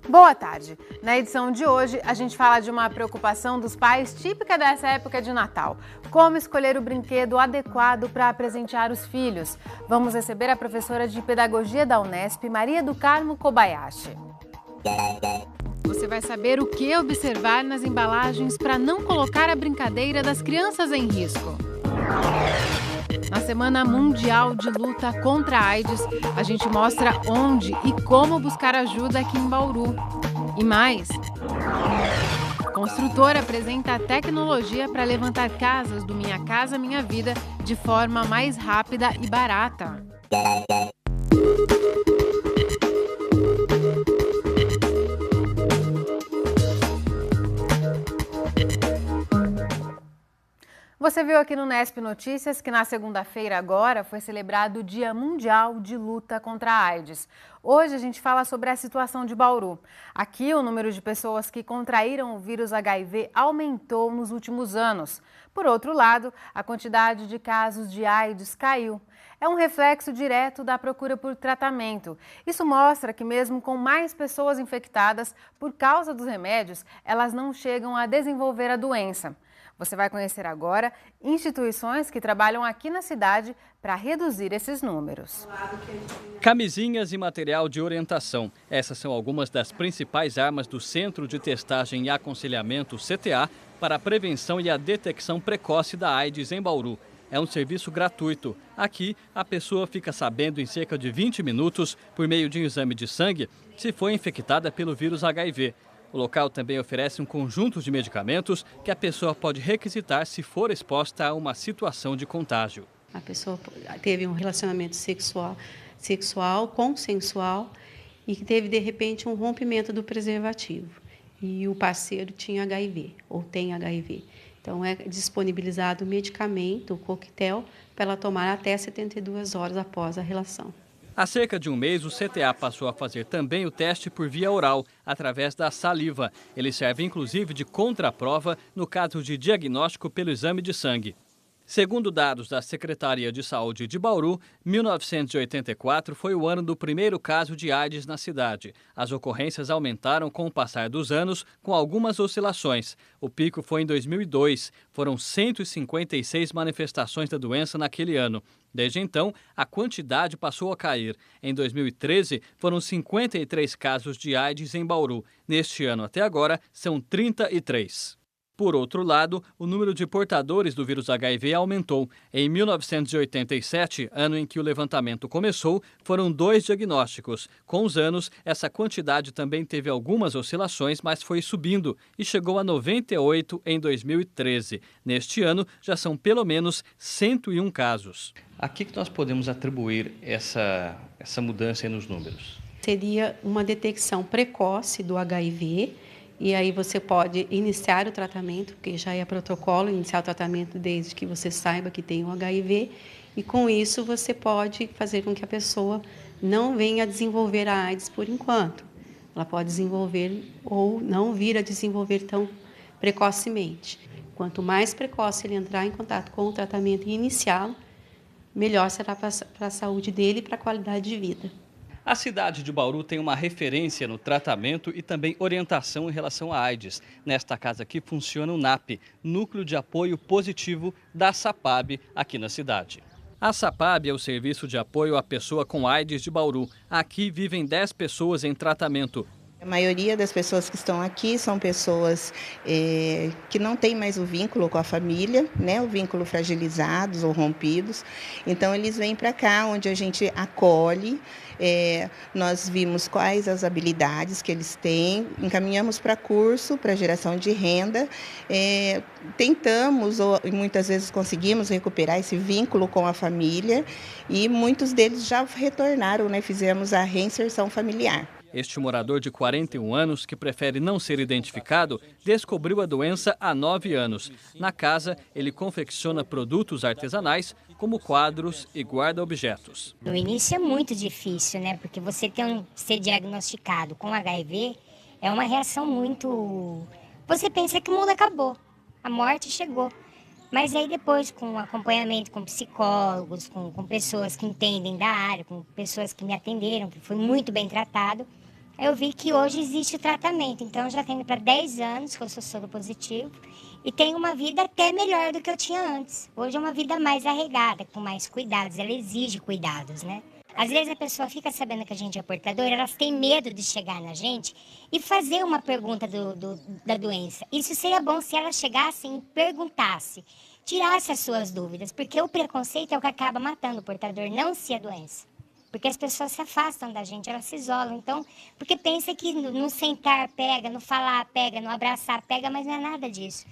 Boa tarde! Na edição de hoje, a gente fala de uma preocupação dos pais típica dessa época de Natal. Como escolher o brinquedo adequado para presentear os filhos. Vamos receber a professora de Pedagogia da Unesp, Maria do Carmo Kobayashi. Você vai saber o que observar nas embalagens para não colocar a brincadeira das crianças em risco. Na Semana Mundial de Luta contra a AIDS, a gente mostra onde e como buscar ajuda aqui em Bauru. E mais, construtora apresenta tecnologia para levantar casas do Minha Casa Minha Vida de forma mais rápida e barata. Você viu aqui no Unesp Notícias que na segunda-feira agora foi celebrado o Dia Mundial de Luta contra a AIDS. Hoje a gente fala sobre a situação de Bauru. Aqui o número de pessoas que contraíram o vírus HIV aumentou nos últimos anos. Por outro lado, a quantidade de casos de AIDS caiu. É um reflexo direto da procura por tratamento. Isso mostra que mesmo com mais pessoas infectadas, por causa dos remédios, elas não chegam a desenvolver a doença. Você vai conhecer agora instituições que trabalham aqui na cidade para reduzir esses números. Camisinhas e material de orientação. Essas são algumas das principais armas do Centro de Testagem e Aconselhamento, CTA, para a prevenção e a detecção precoce da AIDS em Bauru. É um serviço gratuito. Aqui, a pessoa fica sabendo em cerca de 20 minutos, por meio de um exame de sangue, se foi infectada pelo vírus HIV. O local também oferece um conjunto de medicamentos que a pessoa pode requisitar se for exposta a uma situação de contágio. A pessoa teve um relacionamento sexual, consensual, e que teve, de repente, um rompimento do preservativo. E o parceiro tinha HIV, ou tem HIV. Então, é disponibilizado o medicamento, o coquetel, para ela tomar até 72 horas após a relação. Há cerca de um mês, o CTA passou a fazer também o teste por via oral, através da saliva. Ele serve inclusive de contraprova no caso de diagnóstico pelo exame de sangue. Segundo dados da Secretaria de Saúde de Bauru, 1984 foi o ano do primeiro caso de AIDS na cidade. As ocorrências aumentaram com o passar dos anos, com algumas oscilações. O pico foi em 2002. Foram 156 manifestações da doença naquele ano. Desde então, a quantidade passou a cair. Em 2013, foram 53 casos de AIDS em Bauru. Neste ano até agora, são 33. Por outro lado, o número de portadores do vírus HIV aumentou. Em 1987, ano em que o levantamento começou, foram 2 diagnósticos. Com os anos, essa quantidade também teve algumas oscilações, mas foi subindo e chegou a 98 em 2013. Neste ano, já são pelo menos 101 casos. A que nós podemos atribuir essa mudança nos números? Seria uma detecção precoce do HIV. E aí você pode iniciar o tratamento, porque já é protocolo iniciar o tratamento desde que você saiba que tem o HIV. E com isso você pode fazer com que a pessoa não venha a desenvolver a AIDS por enquanto. Ela pode desenvolver ou não vir a desenvolver tão precocemente. Quanto mais precoce ele entrar em contato com o tratamento e iniciá-lo, melhor será para a saúde dele e para a qualidade de vida. A cidade de Bauru tem uma referência no tratamento e também orientação em relação à AIDS. Nesta casa aqui funciona o NAP, Núcleo de Apoio Positivo da SAPAB, aqui na cidade. A SAPAB é o Serviço de Apoio à Pessoa com AIDS de Bauru. Aqui vivem 10 pessoas em tratamento. A maioria das pessoas que estão aqui são pessoas que não têm mais o vínculo com a família, né? O vínculo fragilizados ou rompidos. Então, eles vêm para cá, onde a gente acolhe, nós vimos quais as habilidades que eles têm, encaminhamos para curso, para geração de renda, tentamos, ou muitas vezes conseguimos recuperar esse vínculo com a família e muitos deles já retornaram, né? Fizemos a reinserção familiar. Este morador de 41 anos, que prefere não ser identificado, descobriu a doença há 9 anos. Na casa, ele confecciona produtos artesanais, como quadros e guarda-objetos. No início é muito difícil, né? Porque você ser diagnosticado com HIV é uma reação muito... Você pensa que o mundo acabou, a morte chegou. Mas aí depois, com acompanhamento com psicólogos, com pessoas que entendem da área, com pessoas que me atenderam, que foi muito bem tratado, Aí eu vi que hoje existe tratamento, então eu já tenho para 10 anos que eu sou soro positivo e tenho uma vida até melhor do que eu tinha antes. Hoje é uma vida mais arregada, com mais cuidados, ela exige cuidados, né? Às vezes a pessoa fica sabendo que a gente é portador, elas têm medo de chegar na gente e fazer uma pergunta da doença. Isso seria bom se elas chegassem e perguntassem, tirassem as suas dúvidas, porque o preconceito é o que acaba matando o portador, não se a doença. Porque as pessoas se afastam da gente, elas se isolam. Então, porque pensa que no sentar pega, no falar pega, no abraçar pega, mas não é nada disso.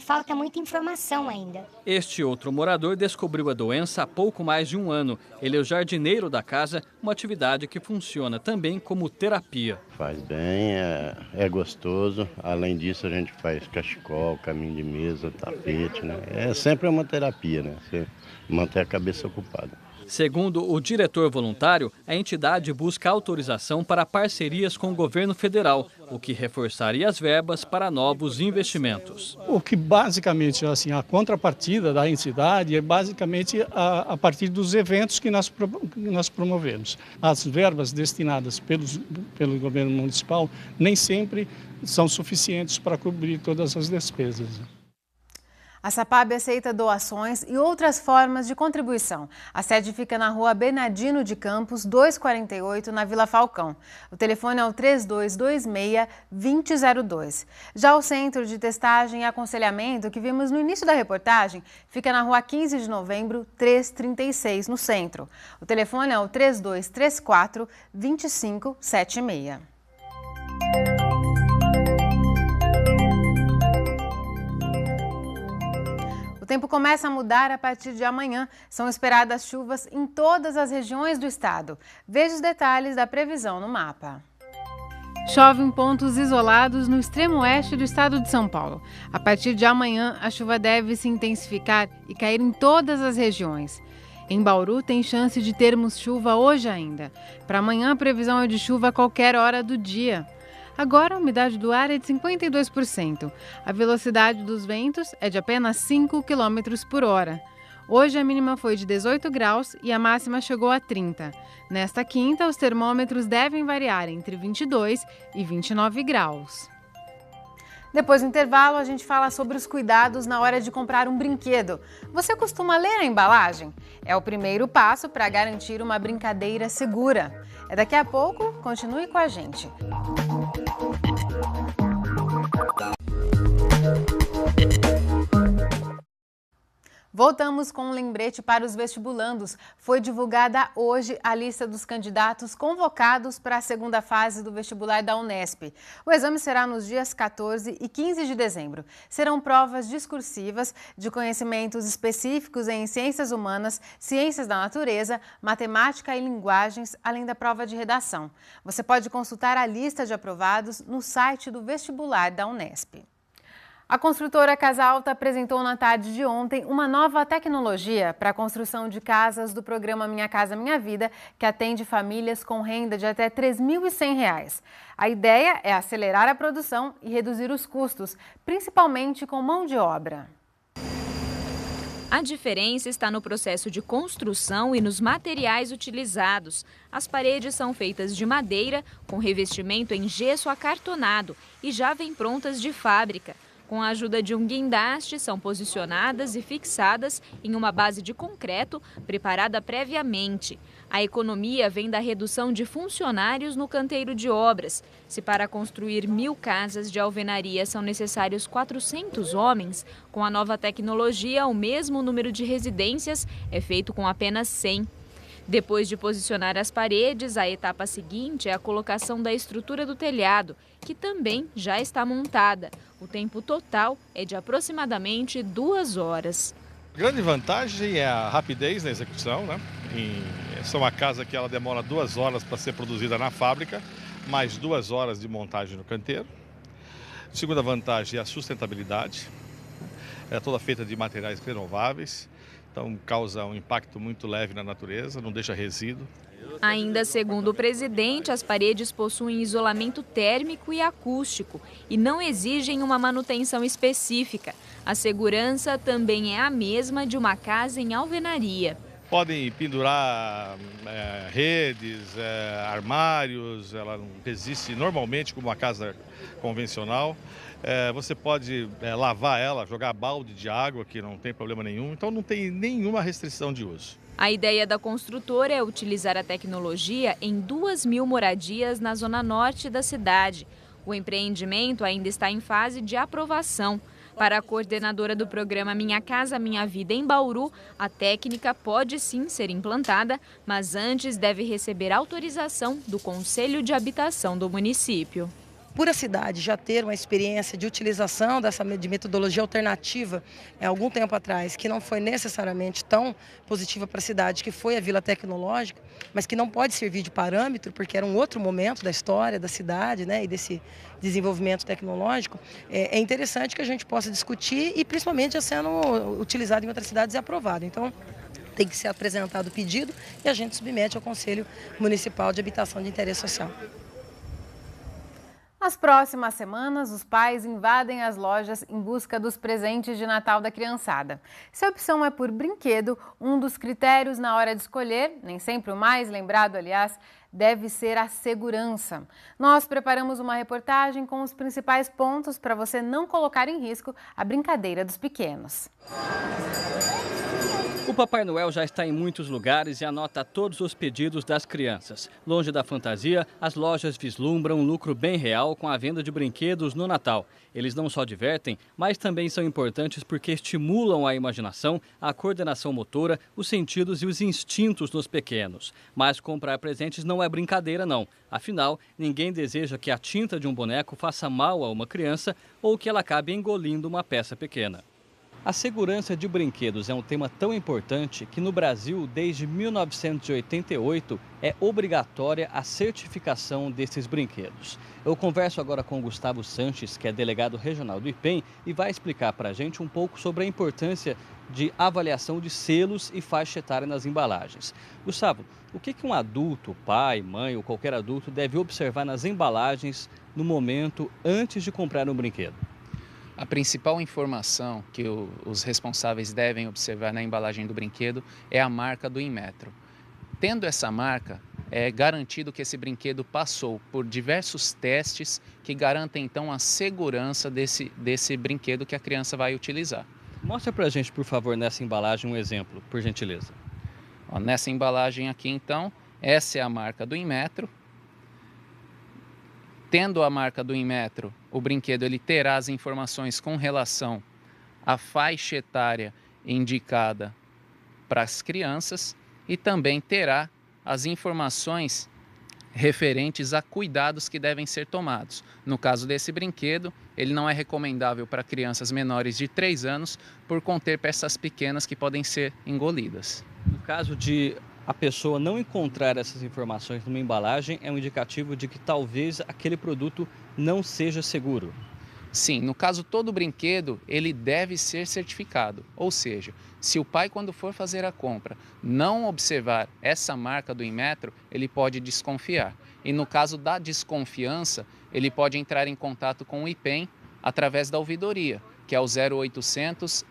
Falta muita informação ainda. Este outro morador descobriu a doença há pouco mais de um ano. Ele é o jardineiro da casa, uma atividade que funciona também como terapia. Faz bem, é gostoso. Além disso, a gente faz cachecol, caminho de mesa, tapete, né? É sempre uma terapia, né? Você manter a cabeça ocupada. Segundo o diretor voluntário, a entidade busca autorização para parcerias com o governo federal, o que reforçaria as verbas para novos investimentos. O que basicamente, assim, a contrapartida da entidade é basicamente a partir dos eventos que nós promovemos. As verbas destinadas pelo governo municipal nem sempre são suficientes para cobrir todas as despesas. A Sapab aceita doações e outras formas de contribuição. A sede fica na rua Bernardino de Campos, 248, na Vila Falcão. O telefone é o 3226-2002. Já o Centro de Testagem e Aconselhamento, que vimos no início da reportagem, fica na rua 15 de novembro, 336, no centro. O telefone é o 3234-2576. O tempo começa a mudar a partir de amanhã. São esperadas chuvas em todas as regiões do estado. Veja os detalhes da previsão no mapa. Chove em pontos isolados no extremo oeste do estado de São Paulo. A partir de amanhã, a chuva deve se intensificar e cair em todas as regiões. Em Bauru, tem chance de termos chuva hoje ainda. Para amanhã, a previsão é de chuva a qualquer hora do dia. Agora, a umidade do ar é de 52%. A velocidade dos ventos é de apenas 5 km por hora. Hoje, a mínima foi de 18 graus e a máxima chegou a 30. Nesta quinta, os termômetros devem variar entre 22 e 29 graus. Depois do intervalo, a gente fala sobre os cuidados na hora de comprar um brinquedo. Você costuma ler a embalagem? É o primeiro passo para garantir uma brincadeira segura. É daqui a pouco, continue com a gente. Voltamos com um lembrete para os vestibulandos. Foi divulgada hoje a lista dos candidatos convocados para a segunda fase do vestibular da Unesp. O exame será nos dias 14 e 15 de dezembro. Serão provas discursivas de conhecimentos específicos em ciências humanas, ciências da natureza, matemática e linguagens, além da prova de redação. Você pode consultar a lista de aprovados no site do vestibular da Unesp. A construtora Casa Alta apresentou na tarde de ontem uma nova tecnologia para a construção de casas do programa Minha Casa Minha Vida, que atende famílias com renda de até R$ 3.100. A ideia é acelerar a produção e reduzir os custos, principalmente com mão de obra. A diferença está no processo de construção e nos materiais utilizados. As paredes são feitas de madeira, com revestimento em gesso acartonado e já vêm prontas de fábrica. Com a ajuda de um guindaste, são posicionadas e fixadas em uma base de concreto preparada previamente. A economia vem da redução de funcionários no canteiro de obras. Se para construir 1.000 casas de alvenaria são necessários 400 homens, com a nova tecnologia, o mesmo número de residências é feito com apenas 100. Depois de posicionar as paredes, a etapa seguinte é a colocação da estrutura do telhado, que também já está montada. O tempo total é de aproximadamente 2 horas. A grande vantagem é a rapidez na execução, né? Essa é uma casa que ela demora 2 horas para ser produzida na fábrica, mais 2 horas de montagem no canteiro. A segunda vantagem é a sustentabilidade. É toda feita de materiais renováveis. Então, causa um impacto muito leve na natureza, não deixa resíduo. Ainda segundo o presidente, as paredes possuem isolamento térmico e acústico e não exigem uma manutenção específica. A segurança também é a mesma de uma casa em alvenaria. Podem pendurar redes, armários, ela não resiste normalmente como uma casa convencional. Você pode lavar ela, jogar balde de água, que não tem problema nenhum, então não tem nenhuma restrição de uso. A ideia da construtora é utilizar a tecnologia em 2.000 moradias na zona norte da cidade. O empreendimento ainda está em fase de aprovação. Para a coordenadora do programa Minha Casa Minha Vida em Bauru, a técnica pode sim ser implantada, mas antes deve receber autorização do Conselho de Habitação do município. Por a cidade já ter uma experiência de utilização de metodologia alternativa algum tempo atrás, que não foi necessariamente tão positiva para a cidade, que foi a Vila Tecnológica, mas que não pode servir de parâmetro, porque era um outro momento da história da cidade, né, e desse desenvolvimento tecnológico, é interessante que a gente possa discutir e principalmente já sendo utilizado em outras cidades e aprovado. Então, tem que ser apresentado o pedido e a gente submete ao Conselho Municipal de Habitação de Interesse Social. Nas próximas semanas, os pais invadem as lojas em busca dos presentes de Natal da criançada. Se a opção é por brinquedo, um dos critérios na hora de escolher, nem sempre o mais lembrado, aliás, deve ser a segurança. Nós preparamos uma reportagem com os principais pontos para você não colocar em risco a brincadeira dos pequenos. O Papai Noel já está em muitos lugares e anota todos os pedidos das crianças. Longe da fantasia, as lojas vislumbram um lucro bem real com a venda de brinquedos no Natal. Eles não só divertem, mas também são importantes porque estimulam a imaginação, a coordenação motora, os sentidos e os instintos dos pequenos. Mas comprar presentes não é brincadeira, não. Afinal, ninguém deseja que a tinta de um boneco faça mal a uma criança ou que ela acabe engolindo uma peça pequena. A segurança de brinquedos é um tema tão importante que no Brasil, desde 1988, é obrigatória a certificação desses brinquedos. Eu converso agora com o Gustavo Sanches, que é delegado regional do IPEM, e vai explicar para a gente um pouco sobre a importância de avaliação de selos e faixa etária nas embalagens. Gustavo, o que um adulto, pai, mãe ou qualquer adulto deve observar nas embalagens no momento antes de comprar um brinquedo? A principal informação que os responsáveis devem observar na embalagem do brinquedo é a marca do Inmetro. Tendo essa marca, é garantido que esse brinquedo passou por diversos testes que garantem então a segurança desse brinquedo que a criança vai utilizar. Mostra pra gente, por favor, nessa embalagem um exemplo, por gentileza. Nessa embalagem aqui então, essa é a marca do Inmetro. Tendo a marca do Inmetro, o brinquedo ele terá as informações com relação à faixa etária indicada para as crianças e também terá as informações referentes a cuidados que devem ser tomados. No caso desse brinquedo, ele não é recomendável para crianças menores de 3 anos por conter peças pequenas que podem ser engolidas. No caso de a pessoa não encontrar essas informações numa embalagem, é um indicativo de que talvez aquele produto não seja seguro. Sim, no caso todo brinquedo, ele deve ser certificado. Ou seja, se o pai quando for fazer a compra não observar essa marca do Inmetro, ele pode desconfiar. E no caso da desconfiança, ele pode entrar em contato com o IPEM através da ouvidoria, que é o 0800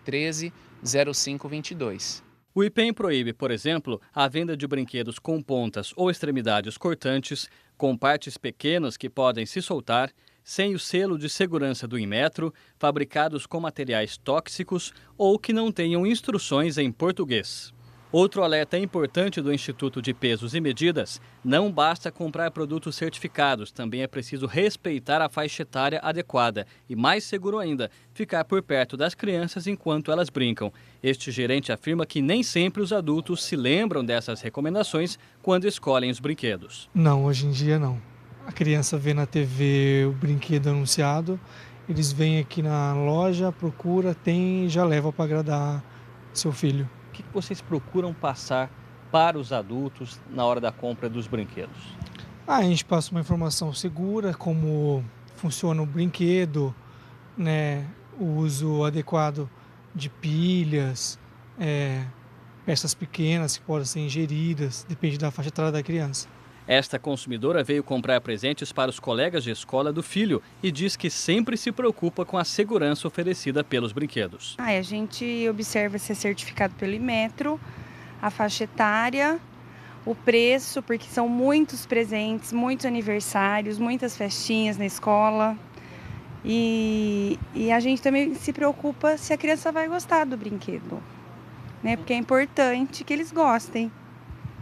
013 0522. O IPEM proíbe, por exemplo, a venda de brinquedos com pontas ou extremidades cortantes, com partes pequenas que podem se soltar, sem o selo de segurança do Inmetro, fabricados com materiais tóxicos ou que não tenham instruções em português. Outro alerta importante do Instituto de Pesos e Medidas: não basta comprar produtos certificados, também é preciso respeitar a faixa etária adequada e, mais seguro ainda, ficar por perto das crianças enquanto elas brincam. Este gerente afirma que nem sempre os adultos se lembram dessas recomendações quando escolhem os brinquedos. Não, hoje em dia não. A criança vê na TV o brinquedo anunciado, eles vêm aqui na loja, procura, tem e já leva para agradar seu filho. O que vocês procuram passar para os adultos na hora da compra dos brinquedos? A gente passa uma informação segura, como funciona o brinquedo, né, o uso adequado de pilhas, peças pequenas que podem ser ingeridas, depende da faixa etária da criança. Esta consumidora veio comprar presentes para os colegas de escola do filho e diz que sempre se preocupa com a segurança oferecida pelos brinquedos. A gente observa se é certificado pelo Inmetro, a faixa etária, o preço, porque são muitos presentes, muitos aniversários, muitas festinhas na escola. E a gente também se preocupa se a criança vai gostar do brinquedo, né? Porque é importante que eles gostem.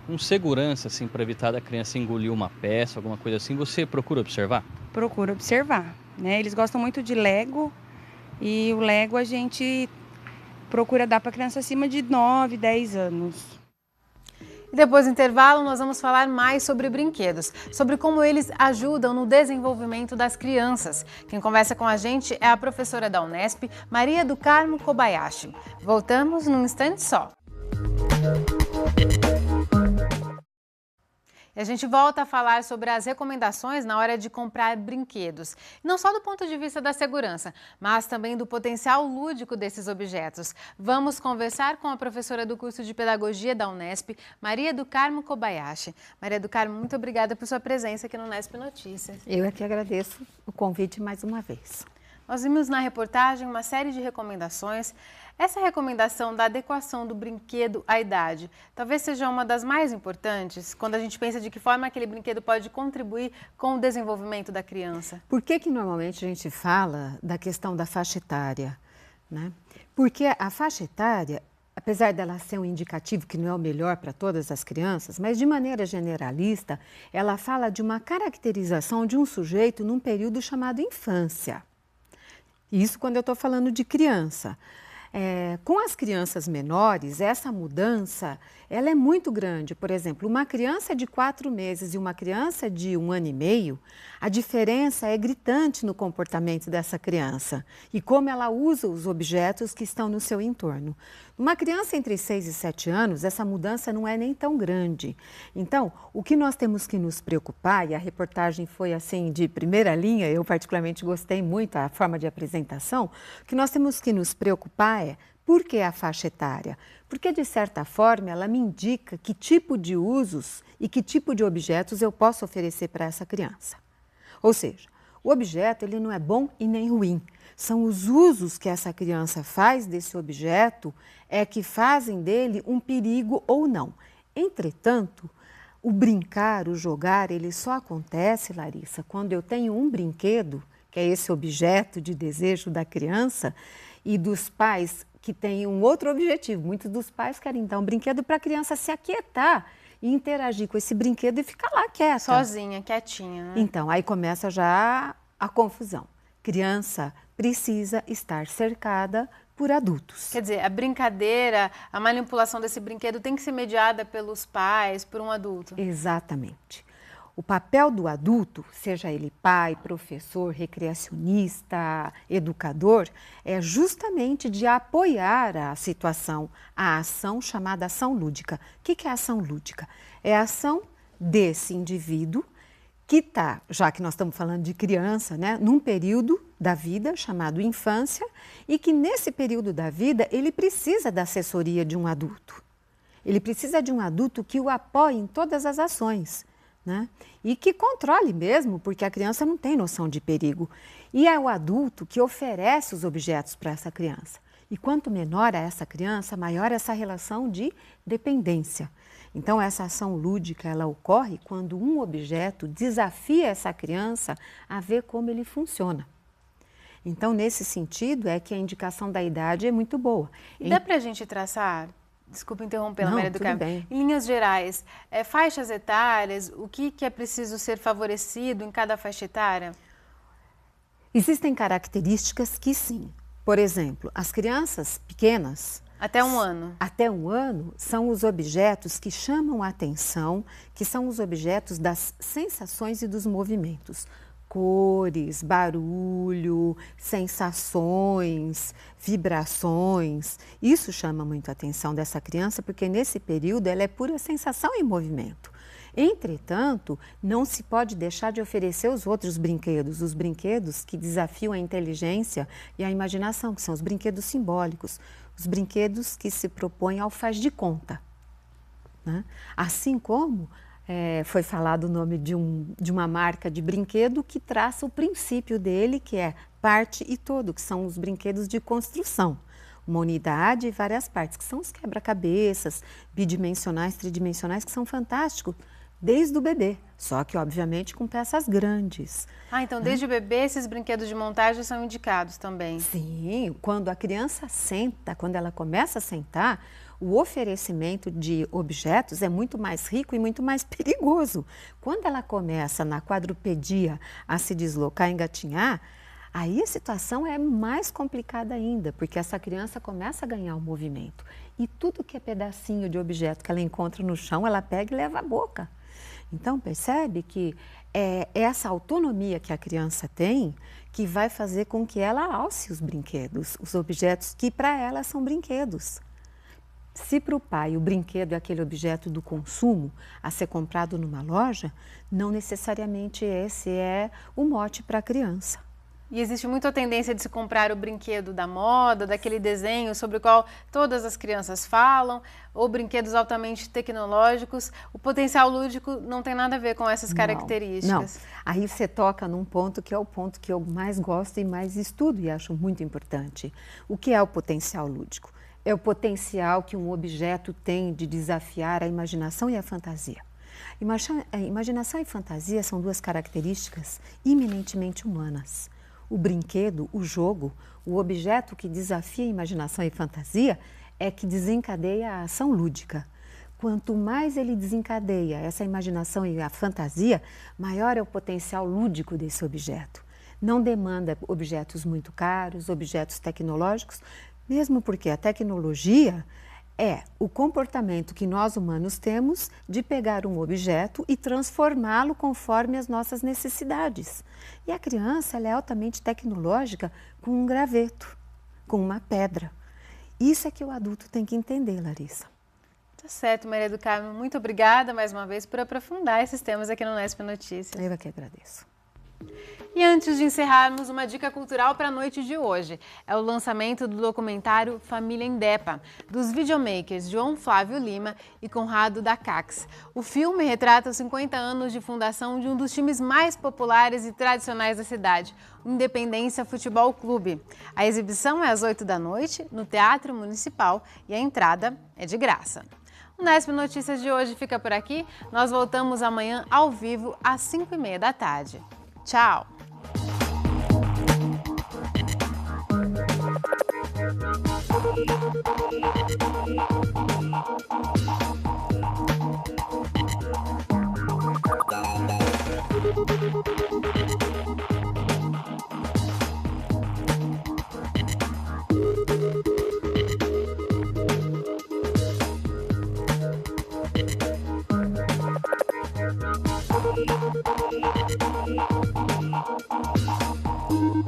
Um segurança, assim, para evitar da criança engolir uma peça, alguma coisa assim, você procura observar? Procura observar, né? Eles gostam muito de Lego e o Lego a gente procura dar para criança acima de 9, 10 anos. E depois do intervalo, nós vamos falar mais sobre brinquedos, sobre como eles ajudam no desenvolvimento das crianças. Quem conversa com a gente é a professora da Unesp, Maria do Carmo Kobayashi. Voltamos num instante só. E a gente volta a falar sobre as recomendações na hora de comprar brinquedos. Não só do ponto de vista da segurança, mas também do potencial lúdico desses objetos. Vamos conversar com a professora do curso de Pedagogia da Unesp, Maria do Carmo Kobayashi. Maria do Carmo, muito obrigada por sua presença aqui no Unesp Notícias. Eu é que agradeço o convite mais uma vez. Nós vimos na reportagem uma série de recomendações. Essa recomendação da adequação do brinquedo à idade talvez seja uma das mais importantes quando a gente pensa de que forma aquele brinquedo pode contribuir com o desenvolvimento da criança. Por que normalmente a gente fala da questão da faixa etária, né? Porque a faixa etária, apesar dela ser um indicativo que não é o melhor para todas as crianças, mas de maneira generalista, ela fala de uma caracterização de um sujeito num período chamado infância. Isso quando eu estou falando de criança. Com as crianças menores, essa mudança ela é muito grande. Por exemplo, uma criança de 4 meses e uma criança de 1 ano e meio, a diferença é gritante no comportamento dessa criança e como ela usa os objetos que estão no seu entorno. Uma criança entre 6 e 7 anos, essa mudança não é nem tão grande. Então, o que nós temos que nos preocupar, e a reportagem foi assim de primeira linha, eu particularmente gostei muito da forma de apresentação, o que nós temos que nos preocupar é por que a faixa etária? Porque, de certa forma, ela me indica que tipo de usos e que tipo de objetos eu posso oferecer para essa criança. Ou seja, o objeto ele não é bom e nem ruim. São os usos que essa criança faz desse objeto é que fazem dele um perigo ou não. Entretanto, o brincar, o jogar, ele só acontece, Larissa, quando eu tenho um brinquedo, que é esse objeto de desejo da criança, e dos pais que têm um outro objetivo. Muitos dos pais querem dar um brinquedo para a criança se aquietar e interagir com esse brinquedo e ficar lá quieta. Sozinha, quietinha, né? Então, aí começa já a confusão. Criança precisa estar cercada por adultos. Quer dizer, a brincadeira, a manipulação desse brinquedo tem que ser mediada pelos pais, por um adulto. Exatamente. O papel do adulto, seja ele pai, professor, recreacionista, educador, é justamente de apoiar a situação, a ação chamada ação lúdica. O que é a ação lúdica? É a ação desse indivíduo que está, já que nós estamos falando de criança, né, num período da vida chamado infância e que nesse período da vida ele precisa da assessoria de um adulto. Ele precisa de um adulto que o apoie em todas as ações, né, e que controle mesmo, porque a criança não tem noção de perigo. E é o adulto que oferece os objetos para essa criança. E quanto menor é essa criança, maior é essa relação de dependência. Então, essa ação lúdica, ela ocorre quando um objeto desafia essa criança a ver como ele funciona. Então, nesse sentido, é que a indicação da idade é muito boa. E dá para a gente traçar, desculpa interromper, Maria do Carmo, em linhas gerais, faixas etárias, o que é preciso ser favorecido em cada faixa etária? Existem características que sim. Por exemplo, as crianças pequenas... Até 1 ano. Até 1 ano são os objetos que chamam a atenção, que são os objetos das sensações e dos movimentos. Cores, barulho, sensações, vibrações. Isso chama muito a atenção dessa criança, porque nesse período ela é pura sensação e movimento. Entretanto, não se pode deixar de oferecer os outros brinquedos, os brinquedos que desafiam a inteligência e a imaginação, que são os brinquedos simbólicos, os brinquedos que se propõem ao faz de conta, né? Assim como foi falado o nome de uma marca de brinquedo que traça o princípio dele, que é parte e todo, que são os brinquedos de construção. uma unidade e várias partes, que são os quebra-cabeças, bidimensionais, tridimensionais, que são fantásticos desde o bebê, só que obviamente com peças grandes. Então desde o bebê esses brinquedos de montagem são indicados também? Sim, quando a criança senta, quando ela começa a sentar, o oferecimento de objetos é muito mais rico e muito mais perigoso. Quando ela começa na quadrupedia a se deslocar, engatinhar, aí a situação é mais complicada ainda, porque essa criança começa a ganhar o movimento. E tudo que é pedacinho de objeto que ela encontra no chão, ela pega e leva à boca. Então, percebe que é essa autonomia que a criança tem que vai fazer com que ela alce os brinquedos, os objetos que para ela são brinquedos. Se para o pai o brinquedo é aquele objeto do consumo a ser comprado numa loja, não necessariamente esse é o mote para a criança. E existe muita tendência de se comprar o brinquedo da moda, daquele desenho sobre o qual todas as crianças falam, ou brinquedos altamente tecnológicos. O potencial lúdico não tem nada a ver com essas características. Não. Aí você toca num ponto que é o ponto que eu mais gosto e mais estudo e acho muito importante. O que é o potencial lúdico? É o potencial que um objeto tem de desafiar a imaginação e a fantasia. Imaginação e fantasia são duas características eminentemente humanas. O brinquedo, o jogo, o objeto que desafia a imaginação e fantasia é que desencadeia a ação lúdica. Quanto mais ele desencadeia essa imaginação e a fantasia, maior é o potencial lúdico desse objeto. Não demanda objetos muito caros, objetos tecnológicos, mesmo porque a tecnologia é o comportamento que nós humanos temos de pegar um objeto e transformá-lo conforme as nossas necessidades. E a criança ela é altamente tecnológica com um graveto, com uma pedra. Isso é que o adulto tem que entender, Larissa. Tá certo, Maria do Carmo. Muito obrigada mais uma vez por aprofundar esses temas aqui no Nesp Notícias. Eu é que agradeço. E antes de encerrarmos, uma dica cultural para a noite de hoje. É o lançamento do documentário Família Indepa, dos videomakers João Flávio Lima e Conrado da Cax. O filme retrata os 50 anos de fundação de um dos times mais populares e tradicionais da cidade, o Independência Futebol Clube. A exibição é às 8 da noite, no Teatro Municipal, e a entrada é de graça. O Nesp Notícias de hoje fica por aqui. Nós voltamos amanhã ao vivo às 5h30 da tarde. Tchau!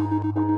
Thank you.